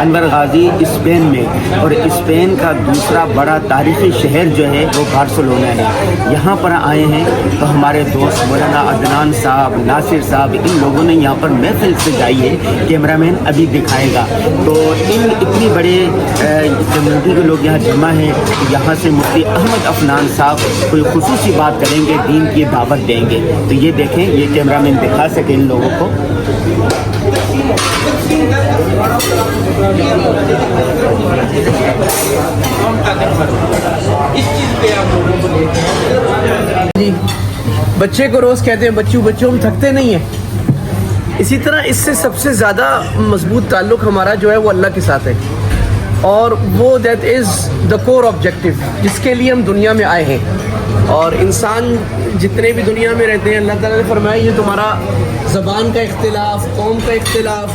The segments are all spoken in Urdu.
انور غازی اسپین میں، اور اسپین کا دوسرا بڑا تاریخی شہر جو ہے وہ بارسلونا ہے۔ یہاں پر آئے ہیں تو ہمارے دوست مولانا عدنان صاحب، ناصر صاحب، ان لوگوں نے یہاں پر محفل سجائی ہے۔ کیمرہ مین ابھی دکھائے گا۔ تو ان اتنی بڑے کمیونٹی کے لوگ یہاں جمع ہیں۔ یہاں سے مفتی احمد عفنان صاحب کوئی خصوصی بات کریں گے، دین کی دعوت دیں گے۔ تو یہ دیکھیں، یہ کیمرہ مین دکھا سکے ان لوگوں کو۔ جی بچے کو روز کہتے ہیں بچوں ہم تھکتے نہیں ہیں۔ اسی طرح اس سے سب سے زیادہ مضبوط تعلق ہمارا جو ہے وہ اللہ کے ساتھ ہے، اور وہ that is the cover objective جس کے لیے ہم دنیا میں آئے ہیں۔ اور انسان جتنے بھی دنیا میں رہتے ہیں، اللہ تعالیٰ نے فرمایا یہ تمہارا زبان کا اختلاف، قوم کا اختلاف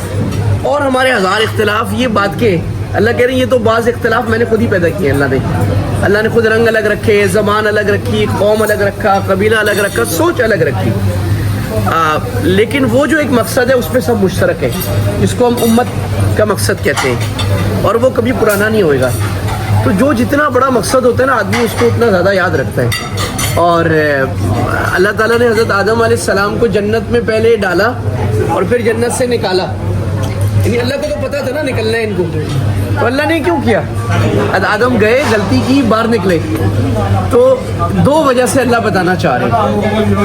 اور ہمارے ہزار اختلاف، یہ بات کے اللہ کہہ رہے ہیں یہ تو بعض اختلاف میں نے خود ہی پیدا کیے ہیں۔ اللہ نے خود رنگ الگ رکھے، زبان الگ رکھی، قوم الگ رکھا، قبیلہ الگ رکھا، سوچ الگ رکھی، لیکن وہ جو ایک مقصد ہے اس پہ سب مشترک ہے، جس کو ہم امت کا مقصد کہتے ہیں، اور وہ کبھی پرانا نہیں ہوئے گا۔ تو جو جتنا بڑا مقصد ہوتا ہے نا، آدمی اس کو اتنا زیادہ یاد رکھتا ہے۔ اور اللہ تعالیٰ نے حضرت آدم علیہ السلام کو جنت میں پہلے ڈالا اور پھر جنت سے نکالا، یعنی اللہ کو تو پتہ تھا نا نکلنا ہے ان کو، تو اللہ نے کیوں کیا؟ آدم گئے، غلطی کی، باہر نکلے، تو دو وجہ سے اللہ بتانا چاہ رہے ہیں۔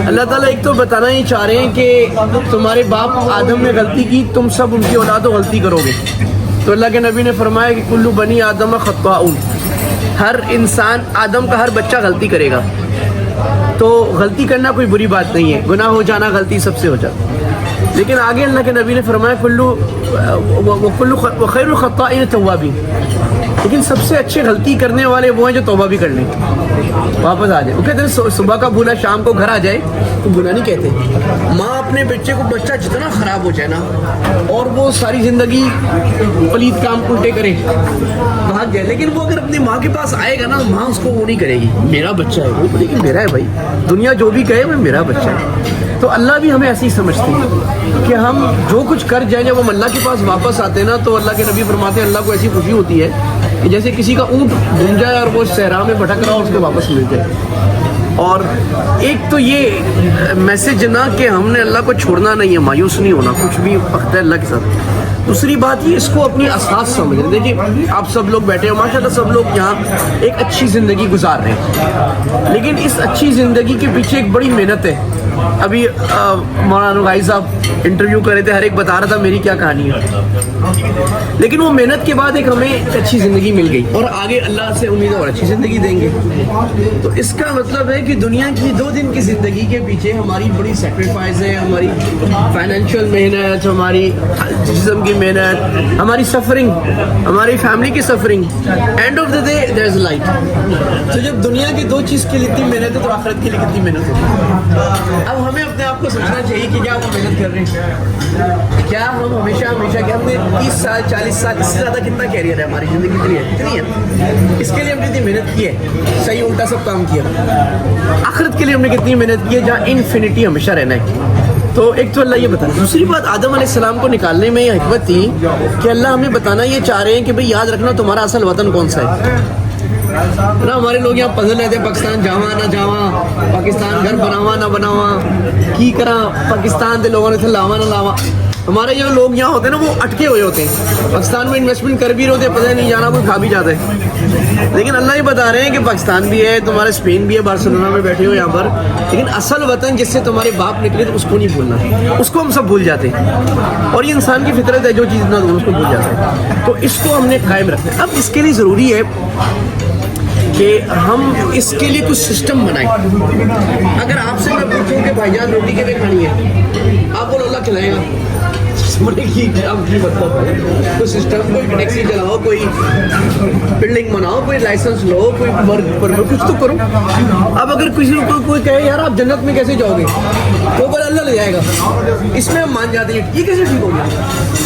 اللہ تعالیٰ ایک تو بتانا ہی چاہ رہے ہیں کہ تمہارے باپ آدم نے غلطی کی، تم سب ان کی اولاد غلطی کرو گے۔ تو اللہ کے نبی نے فرمایا کہ کلو بنی آدم خطاؤن، ہر انسان، آدم کا ہر بچہ غلطی کرے گا، تو غلطی کرنا کوئی بری بات نہیں ہے، گناہ ہو جانا غلطی سب سے ہو جاتا۔ لیکن آگے اللہ کے نبی نے فرمایا خیر الخطائین توابین، لیکن سب سے اچھے غلطی کرنے والے وہ ہیں جو توبہ بھی کر لیں، واپس آ جائے۔ وہ کہتے ہیں صبح کا بھولا شام کو گھر آ جائے تو گناہ نہیں کہتے۔ ماں اپنے بچہ جتنا خراب ہو جائے نا، اور وہ ساری زندگی پلیت کام الٹے کرے، بھاگ جائے، لیکن وہ اگر اپنی ماں کے پاس آئے گا نا، ماں اس کو وہ نہیں کرے گی، میرا بچہ ہے وہ، لیکن میرا ہے بھائی، دنیا جو بھی کہے وہ میرا بچہ ہے۔ تو اللہ بھی ہمیں ایسے ہی سمجھتے ہیں کہ ہم جو کچھ کر جائیں، جب ہم اللہ کے پاس واپس آتے ہیں نا، تو اللہ کے نبی فرماتے ہیں اللہ کو ایسی خوشی ہوتی ہے کہ جیسے کسی کا اونٹ گھوم جائے اور وہ صحرا میں بھٹک رہا ہو، اس کو واپس مل جائے۔ اور ایک تو یہ میسج نہ کہ ہم نے اللہ کو چھوڑنا نہیں ہے، مایوس نہیں ہونا، کچھ بھی وقت ہے اللہ کے ساتھ۔ دوسری بات یہ، اس کو اپنی اساس سمجھیں۔ دیکھیے آپ سب لوگ بیٹھے ہو، ماشاء اللہ سب لوگ یہاں ایک اچھی زندگی گزار رہے ہیں، لیکن اس اچھی زندگی کے پیچھے ایک بڑی محنت ہے۔ ابھی مولانا غازی صاحب انٹرویو کر رہے تھے، ہر ایک بتا رہا تھا میری کیا کہانی ہے، لیکن وہ محنت کے بعد ایک ہمیں اچھی زندگی مل گئی، اور آگے اللہ سے امید ہے اور اچھی زندگی دیں گے۔ تو اس کا مطلب ہے کہ دنیا کی 2 دن کی زندگی کے پیچھے ہماری بڑی سیکریفائز ہے، ہماری فائنینشیل محنت، ہماری جسم کی محنت، ہماری سفرنگ، ہماری فیملی کی suffering, and of the day there is light. تو جب دنیا کی 2 چیز کے لیے اتنی محنت ہے تو آخرت کے لیے کتنی محنت ہوتی ہے۔ اب ہمیں اپنے آپ کو سمجھنا چاہیے کہ کیا ہم محنت کر رہے ہیں، کیا ہم ہمیشہ کہ ہم نے 30 سال 40 سال اس سے زیادہ کتنا کیریئر ہے ہماری زندگی کے لیے، اتنی ہے، اس کے لیے ہم نے کتنی محنت کی ہے، صحیح الٹا سب کام کیا۔ آخرت کے لیے ہم نے کتنی محنت کی ہے جہاں انفینٹی ہمیشہ رہنا ہے۔ تو ایک تو اللہ یہ بتا رہا ہے۔ دوسری بات، آدم علیہ السلام کو نکالنے میں یہ حکمت تھی کہ اللہ ہمیں بتانا یہ چاہ رہے ہیں کہ بھئی یاد رکھنا تمہارا اصل وطن کون سا ہے نا۔ ہمارے لوگ یہاں پزل رہتے ہیں، پاکستان جاواں نہ جاواں، پاکستان گھر بناواں نہ بناواں، کی کرا پاکستان کے لوگوں نے تھے لاواں نہ لاواں۔ ہمارے جو لوگ یہاں ہوتے ہیں نا وہ اٹکے ہوئے ہوتے ہیں، پاکستان میں انویسٹمنٹ کر بھی رہے ہوتے ہیں، پتہ نہیں جانا کوئی کھا بھی جاتا ہے، لیکن اللہ یہ بتا رہے ہیں کہ پاکستان بھی ہے، تمہارے اسپین بھی ہے، بارسلونا میں بیٹھے ہو یہاں پر، لیکن اصل وطن جس سے تمہارے باپ نکلے تو اس کو نہیں بھولنا، اس کو ہم سب بھول جاتے ہیں، اور یہ انسان کی فطرت ہے، جو چیز نہ اس کو بھول جاتے ہیں، تو اس کو ہم نے قائم رکھنا ہے۔ اب اس کے لیے ضروری ہے کہ ہم اس کے لیے کچھ سسٹم بنائیں۔ اگر آپ سے میں پوچھوں کہ بھائی جان روٹی کے لیے کھانی ہے، آپ کو اللہ کھلائے گا، کوئی سسٹم، کوئی ٹیکسی چلاؤ، کوئی بلڈنگ بناؤ، کوئی لائسنس لو، کوئی ورک پرمٹ، کچھ تو کرو۔ اب اگر کسی کو کوئی کہے یار آپ جنت میں کیسے جاؤ گے، تو بول اللہ لے جائے گا، اس میں ہم مان جاتے ہیں، یہ کیسے ٹھیک ہو گیا؟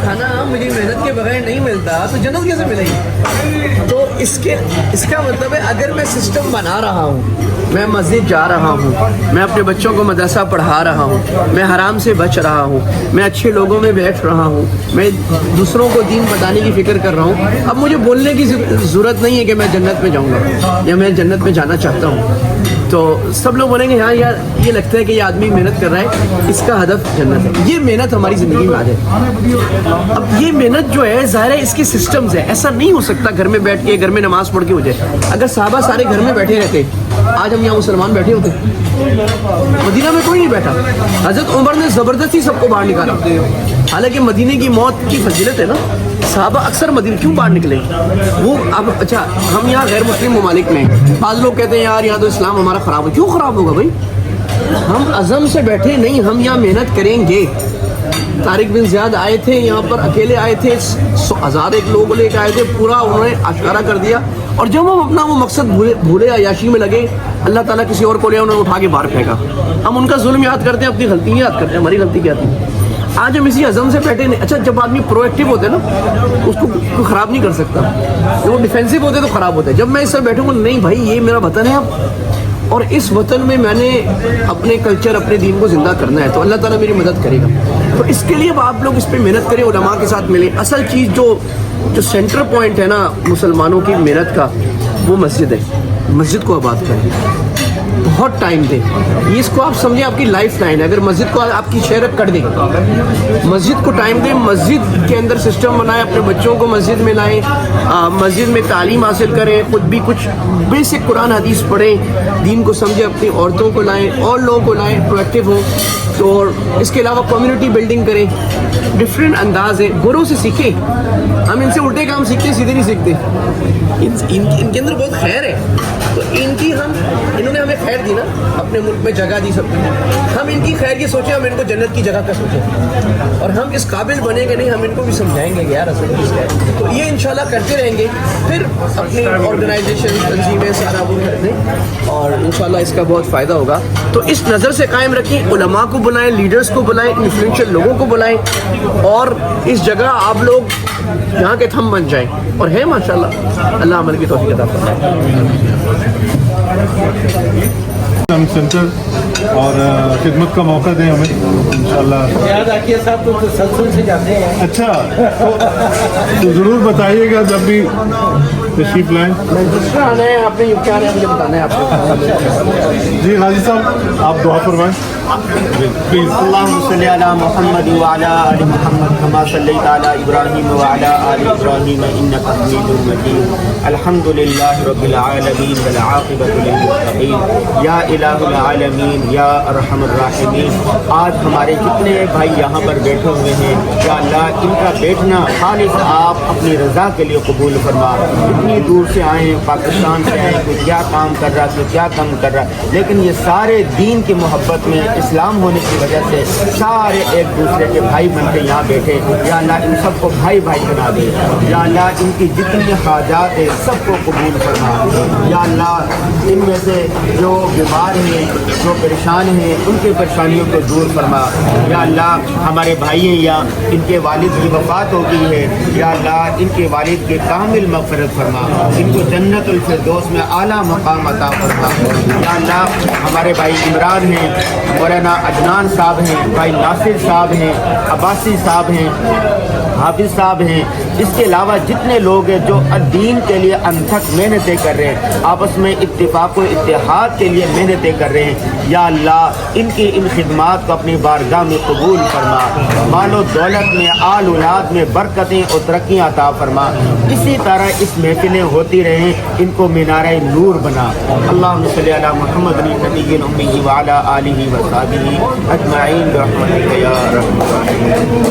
کھانا مجھے محنت کے بغیر نہیں ملتا تو جنت کیسے ملے گی؟ تو اس کا مطلب ہے اگر میں سسٹم بنا رہا ہوں، میں مسجد جا رہا ہوں، میں اپنے بچوں کو مدرسہ پڑھا رہا ہوں، میں حرام سے بچ رہا ہوں، میں اچھے لوگوں میں بیٹھ رہا ہوں، میں دوسروں کو دین بتانے کی فکر کر رہا ہوں، اب مجھے بولنے کی ضرورت نہیں ہے کہ میں جنت میں جاؤں گا یا میں جنت میں جانا چاہتا ہوں. تو سب لوگ بولیں گے ہاں یار یہ لگتا ہے کہ یہ آدمی محنت کر رہا ہے، اس کا ہدف جنت ہے. یہ محنت ہماری زندگی میں آ جائے. اب یہ محنت جو ہے ظاہر ہے اس کے سسٹمز ہیں، ایسا نہیں ہو سکتا گھر میں بیٹھ کے گھر میں نماز پڑھ کے ہو جائے. اگر صحابہ سارے گھر میں بیٹھے رہتے آج ہم یہاں مسلمان بیٹھے ہوتے. مدینہ میں کوئی نہیں بیٹھا، حضرت عمر نے زبردستی سب کو باہر نکالا. حالانکہ مدینے کی موت کی فضیلت ہے نا، صحابہ اکثر مدینہ کیوں باہر نکلے وہ. اب اچھا ہم یہاں غیر مسلم ممالک میں بعض لوگ کہتے ہیں یار یہاں تو اسلام ہمارا خراب ہے. کیوں خراب ہوگا بھائی؟ ہم عزم سے بیٹھے نہیں، ہم یہاں محنت کریں گے. طارق بن زیاد آئے تھے یہاں پر، اکیلے آئے تھے، 1001 لوگ لے کے آئے تھے، پورا انہوں نے اشارہ کر دیا. اور جب ہم اپنا وہ مقصد بھولے عیاشی میں لگے، اللہ تعالیٰ کسی اور کو لے انہوں نے اٹھا کے باہر پھینکا. ہم ان کا ظلم یاد کرتے ہیں، اپنی غلطی یاد کرتے ہیں. ہماری غلطی کیا تھی؟ آج ہم اسی عزم سے بیٹھے نہیں. اچھا جب آدمی پرو ایکٹیو ہوتے ہیں نا اس کو کوئی خراب نہیں کر سکتا، جب وہ ڈیفینسو ہوتے تو خراب ہوتے. جب میں اس سے بیٹھوں گا نہیں بھائی یہ میرا وطن ہے اب، اور اس وطن میں میں نے اپنے کلچر اپنے دین کو زندہ کرنا ہے تو اللہ تعالیٰ میری مدد کرے گا. تو اس کے لیے اب آپ لوگ اس پہ محنت کریں، علماء کے ساتھ ملیں. اصل چیز جو سینٹر پوائنٹ ہے نا مسلمانوں کی محنت کا وہ مسجد ہے. مسجد کو آباد کریں، بہت ٹائم دیں. اس کو آپ سمجھیں آپ کی لائف لائن ہے. اگر مسجد کو آپ کی شہرت کر دیں، مسجد کو ٹائم دیں، مسجد کے اندر سسٹم بنائیں، اپنے بچوں کو مسجد میں لائیں، مسجد میں تعلیم حاصل کریں، خود بھی کچھ بیسک قرآن حدیث پڑھیں، دین کو سمجھیں، اپنی عورتوں کو لائیں اور لوگوں کو لائیں، پرو ایکٹیو ہوں. اور اس کے علاوہ کمیونٹی بلڈنگ کریں. ڈفرینٹ انداز ہیں، گوروں سے سیکھیں. ہم ان سے الٹے کام سیکھتے ہیں، سیدھے نہیں سیکھتے. ان کے اندر بہت خیر ہے تو انہوں نے ہمیں خیر دی نا، اپنے ملک میں جگہ دی سب کو. ہم ان کی خیر کی سوچیں، ہم ان کو جنت کی جگہ کا سوچیں. اور ہم اس قابل بنیں گے نہیں، ہم ان کو بھی سمجھائیں گے کہ یار اصل چیز کیا ہے. تو یہ انشاءاللہ کرتے رہیں گے. پھر اپنی آرگنائزیشن تنظیمیں سارا وہ کر دیں اور انشاءاللہ اس کا بہت فائدہ ہوگا. تو اس نظر سے قائم رکھیں، علماء کو بلائیں، لیڈرز کو بلائیں، انفلوئنشل لوگوں کو بلائیں اور اس جگہ آپ لوگ یہاں کے تھم بن جائیں. اور ہے ماشاءاللہ اللہ عمل کی توفیق عطا فرمائے. سینٹر اور خدمت کا موقع دیں ہمیں انشاءاللہ. یاد آکیے صاحب تو تسلسل سے جاتے ہیں. اچھا تو ضرور بتائیے گا جب بھی تشریف لائیں. دوسرا آنا ہے آپ نے یو کے آنا ہے، مجھے بتانا ہے آپ کو. جی غازی صاحب آپ دعا فرمائیں پلیز. اللهم صل على محمد وعلى آل محمد كما صليت على إبراهيم وعلى آل إبراهيم إنك حميد مجيد. الحمد لله رب العالمين والعاقبة للمتقين یا الہ العالمین یا ارحم الراحمین. آج ہمارے جتنے بھائی یہاں پر بیٹھے ہوئے ہیں یا اللہ ان کا بیٹھنا خالص آپ اپنی رضا کے لیے قبول فرما. اتنی دور سے آئے ہیں، پاکستان سے آئے ہیں، کوئی کیا کام کر رہا ہے، کیا کام کر رہا ہے، لیکن یہ سارے دین کی محبت میں اسلام ہونے کی وجہ سے سارے ایک دوسرے کے بھائی بن کے یہاں بیٹھے. یا اللہ ان سب کو بھائی بھائی بنا دے. یا اللہ ان کی جتنی حاجات ہیں سب کو قبول فرما. یا اللہ ان میں سے جو بیمار ہیں، جو پریشان ہیں، ان کی پریشانیوں کو دور فرما. یا اللہ ہمارے بھائی ہیں یا ان کے والد کی وفات ہو گئی ہے، یا اللہ ان کے والد کے کامل مغفرت فرما، ان کو جنت الفردوس میں اعلیٰ مقام عطا فرما. یا اللہ ہمارے بھائی عمران ہیں، مولانا عدنان صاحب ہیں، بھائی ناصر صاحب ہیں، عباسی صاحب ہیں، حافظ صاحب ہیں، اس کے علاوہ جتنے لوگ ہیں جو دین کے لیے انتھک محنتیں کر رہے ہیں، آپس میں اتفاق و اتحاد کے لیے محنتیں کر رہے ہیں. یا اللہ ان کی ان خدمات کو اپنی بارگاہ میں قبول فرما. مال و دولت میں، آل اولاد میں برکتیں اور ترقیاں عطا فرما. اسی طرح اس محفلیں ہوتی رہیں، ان کو مینارہ نور بنا. اللہم صلی علی محمد النبی الامی وعلی آلہ وصحبہ اجمعین برحمتک یا ارحم الراحمین.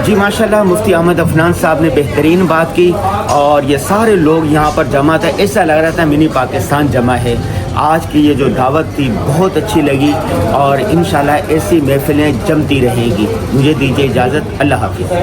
جی ماشاءاللہ مفتی احمد عفنان صاحب نے بہترین بات کی اور یہ سارے لوگ یہاں پر جمع تھے. ایسا لگ رہا تھا منی پاکستان جمع ہے. آج کی یہ جو دعوت تھی بہت اچھی لگی اور انشاءاللہ ایسی محفلیں جمتی رہیں گی. مجھے دیجیے اجازت. اللہ حافظ.